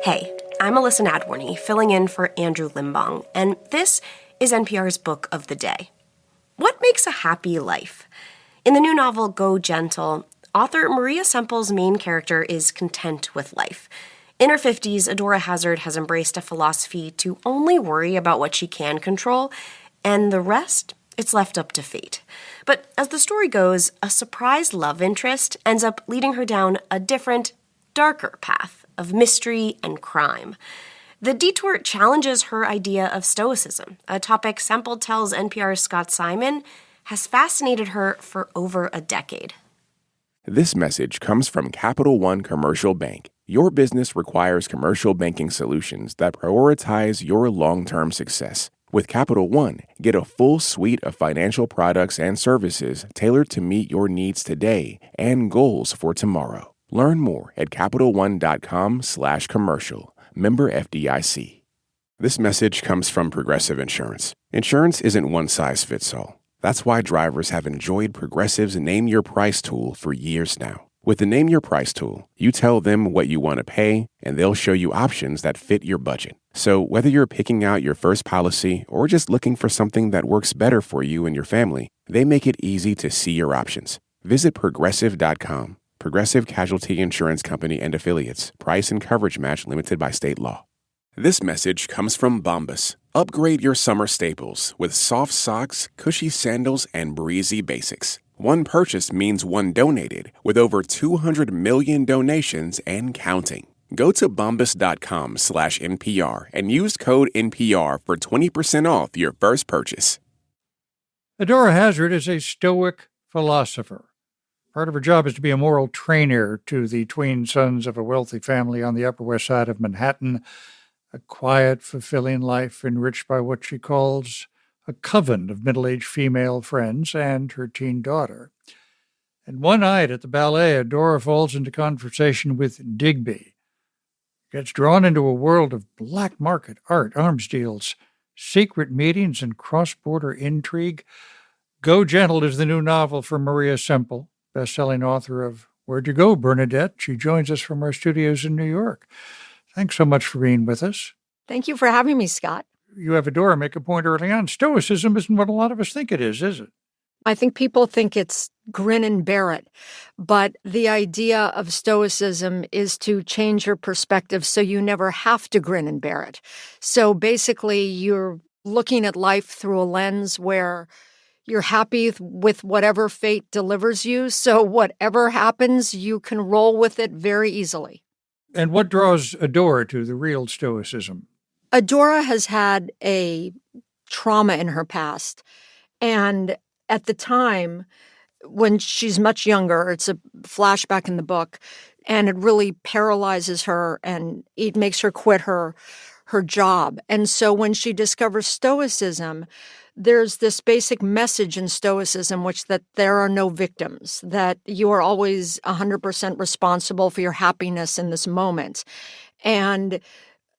Hey, I'm Alyssa Nadworny, filling in for Andrew Limbong, and this is NPR's Book of the Day. What makes a happy life? In the new novel Go Gentle, author Maria Semple's main character is content with life. In her 50s, Adora Hazzard has embraced a philosophy to only worry about what she can control, and the rest, it's left up to fate. But as the story goes, a surprise love interest ends up leading her down a different, darker path of mystery and crime. The detour challenges her idea of Stoicism, a topic Semple tells NPR's Scott Simon has fascinated her for over a decade. This message comes from Capital One Commercial Bank. Your business requires commercial banking solutions that prioritize your long-term success. With Capital One, get a full suite of financial products and services tailored to meet your needs today and goals for tomorrow. Learn more at CapitalOne.com/commercial. Member FDIC. This message comes from Progressive Insurance. Insurance isn't one size fits all. That's why drivers have enjoyed Progressive's Name Your Price tool for years now. With the Name Your Price tool, you tell them what you want to pay, and they'll show you options that fit your budget. So whether you're picking out your first policy or just looking for something that works better for you and your family, they make it easy to see your options. Visit Progressive.com. Progressive Casualty Insurance Company and Affiliates. Price and coverage match limited by state law. This message comes from Bombas. Upgrade your summer staples with soft socks, cushy sandals, and breezy basics. One purchase means one donated, with over 200 million donations and counting. Go to bombas.com/NPR and use code NPR for 20% off your first purchase. Adora Hazzard is a Stoic philosopher. Part of her job is to be a moral trainer to the tween sons of a wealthy family on the Upper West Side of Manhattan, a quiet, fulfilling life enriched by what she calls a coven of middle-aged female friends and her teen daughter. And one night at the ballet, Adora falls into conversation with Digby, gets drawn into a world of black market art, arms deals, secret meetings, and cross-border intrigue. Go Gentle is the new novel from Maria Semple, best-selling author of Where'd You Go, Bernadette? She joins us from our studios in New York. Thanks so much for being with us. Thank you for having me, Scott. You have Adora make a point early on. Stoicism isn't what a lot of us think it is it? I think people think it's grin and bear it, but the idea of Stoicism is to change your perspective so you never have to grin and bear it. So basically, you're looking at life through a lens where you're happy with whatever fate delivers you, so whatever happens, you can roll with it very easily. And what draws Adora to the real Stoicism? Adora has had a trauma in her past, and at the time, when she's much younger, it's a flashback in the book, and it really paralyzes her, and it makes her quit her job. And so when she discovers Stoicism, there's this basic message in Stoicism, which that there are no victims, that you are always 100% responsible for your happiness in this moment. And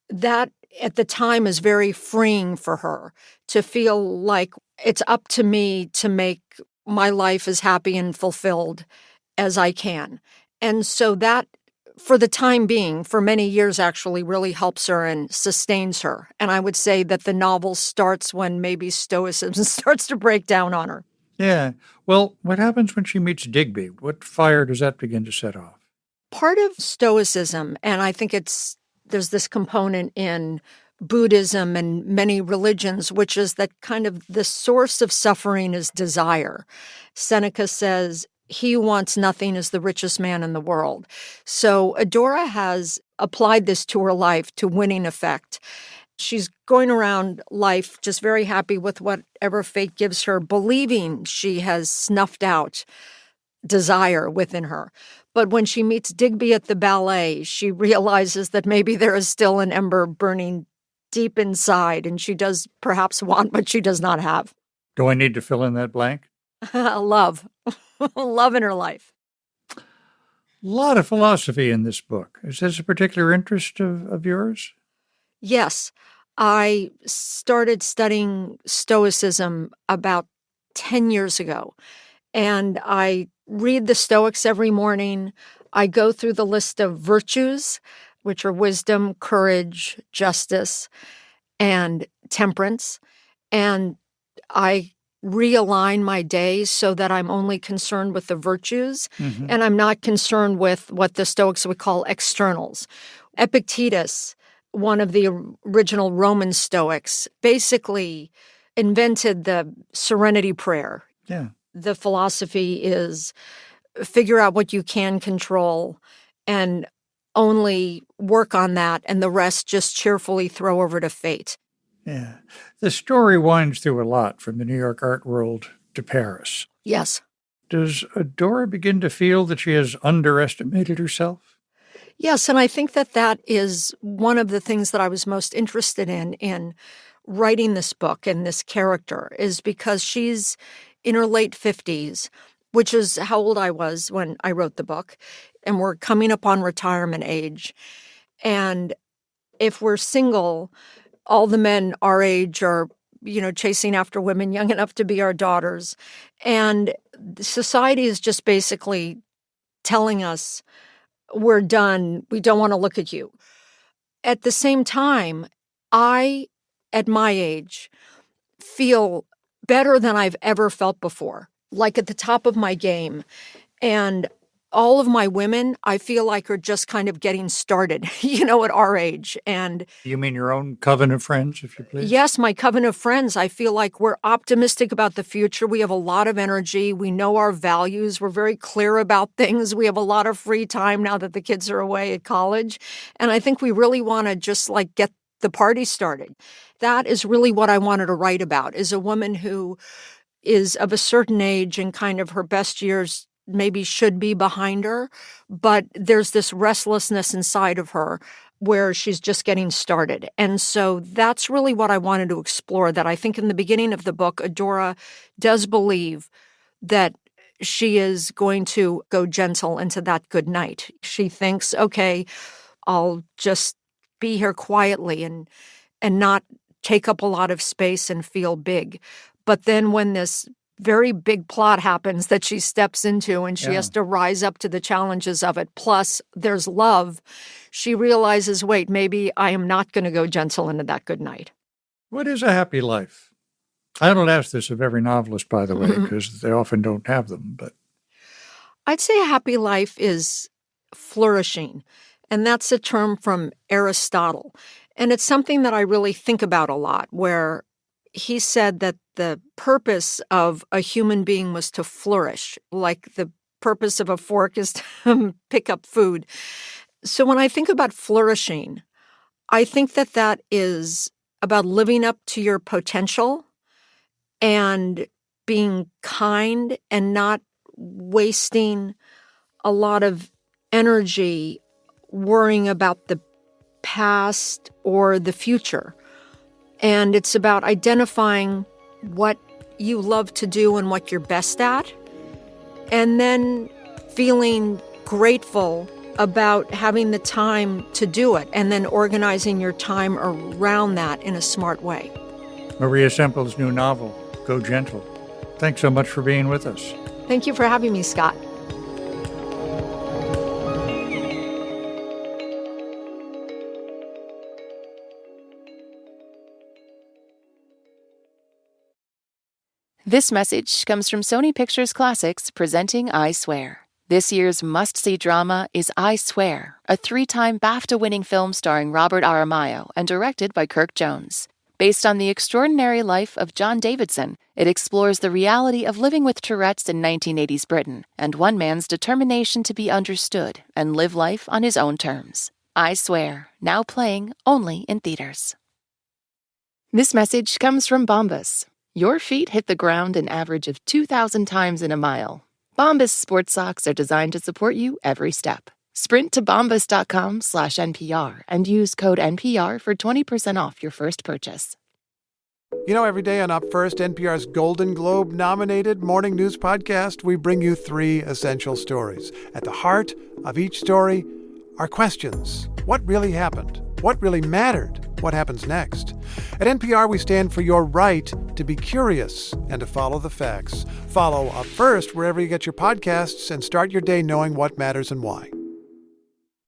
that at the time is very freeing for her to feel like it's up to me to make my life as happy and fulfilled as I can. And so that, for the time being, for many years actually, really helps her and sustains her. And I would say that the novel starts when maybe Stoicism starts to break down on her. Yeah. Well, what happens when she meets Digby? What fire does that begin to set off? Part of Stoicism, and I think there's this component in Buddhism and many religions, which is that kind of the source of suffering is desire. Seneca says, he who wants nothing is the richest man in the world. So Adora has applied this to her life to winning effect. She's going around life just very happy with whatever fate gives her, believing she has snuffed out desire within her. But when she meets Digby at the ballet, she realizes that maybe there is still an ember burning deep inside, and she does perhaps want what she does not have. Do I need to fill in that blank? Love. Love in her life. A lot of philosophy in this book. Is this a particular interest of yours? Yes. I started studying Stoicism about 10 years ago, and I read the Stoics every morning. I go through the list of virtues which are wisdom, courage, justice, and temperance. And I realign my days so that I'm only concerned with the virtues, and I'm not concerned with what the Stoics would call externals. Epictetus, one of the original Roman Stoics, basically invented the serenity prayer. Yeah. The philosophy is figure out what you can control and only work on that, and the rest just cheerfully throw over to fate. Yeah. The story winds through a lot, from the New York art world to Paris. Yes. Does Adora begin to feel that she has underestimated herself? Yes, and I think that that is one of the things that I was most interested in writing this book and this character, is because she's in her late 50s, which is how old I was when I wrote the book, and we're coming up on retirement age. And if we're single, all the men our age are, chasing after women young enough to be our daughters. And society is just basically telling us, we're done, we don't want to look at you. At the same time, I, at my age, feel better than I've ever felt before, like at the top of my game. And all of my women, I feel like, are just kind of getting started, at our age. And You mean your own coven of friends, if you please? yes, my coven of friends. I feel like we're optimistic about the future. We have a lot of energy. We know our values. We're very clear about things. We have a lot of free time now that the kids are away at college. And I think we really want to just get the party started. That is really what I wanted to write about, is a woman who is of a certain age and kind of her best years maybe should be behind her, but there's this restlessness inside of her where she's just getting started. And so that's really what I wanted to explore, that I think in the beginning of the book, Adora does believe that she is going to go gentle into that good night. She thinks, okay, I'll just be here quietly and not take up a lot of space and feel big. But then when this very big plot happens that she steps into and she has to rise up to the challenges of it, plus there's love, she realizes, wait, maybe I am not going to go gentle into that good night. What is a happy life? I don't ask this of every novelist, by the way, because they often don't have them. But I'd say a happy life is flourishing, and that's a term from Aristotle. And it's something that I really think about a lot, where he said that the purpose of a human being was to flourish, like the purpose of a fork is to pick up food. So when I think about flourishing, I think that that is about living up to your potential and being kind and not wasting a lot of energy worrying about the past or the future. And it's about identifying what you love to do and what you're best at, and then feeling grateful about having the time to do it, and then organizing your time around that in a smart way. Maria Semple's new novel, Go Gentle. Thanks so much for being with us. Thank you for having me, Scott. This message comes from Sony Pictures Classics presenting I Swear. This year's must-see drama is I Swear, a 3-time BAFTA-winning film starring Robert Aramayo and directed by Kirk Jones. Based on the extraordinary life of John Davidson, it explores the reality of living with Tourette's in 1980s Britain and one man's determination to be understood and live life on his own terms. I Swear, now playing only in theaters. This message comes from Bombas. Your feet hit the ground an average of 2,000 times in a mile. Bombas sports socks are designed to support you every step. Sprint to bombas.com/NPR and use code NPR for 20% off your first purchase. Every day on Up First, NPR's Golden Globe-nominated morning news podcast, we bring you 3 essential stories. At the heart of each story are questions. What really happened? What really mattered? What happens next? At NPR, we stand for your right to be curious and to follow the facts. Follow Up First wherever you get your podcasts and start your day knowing what matters and why.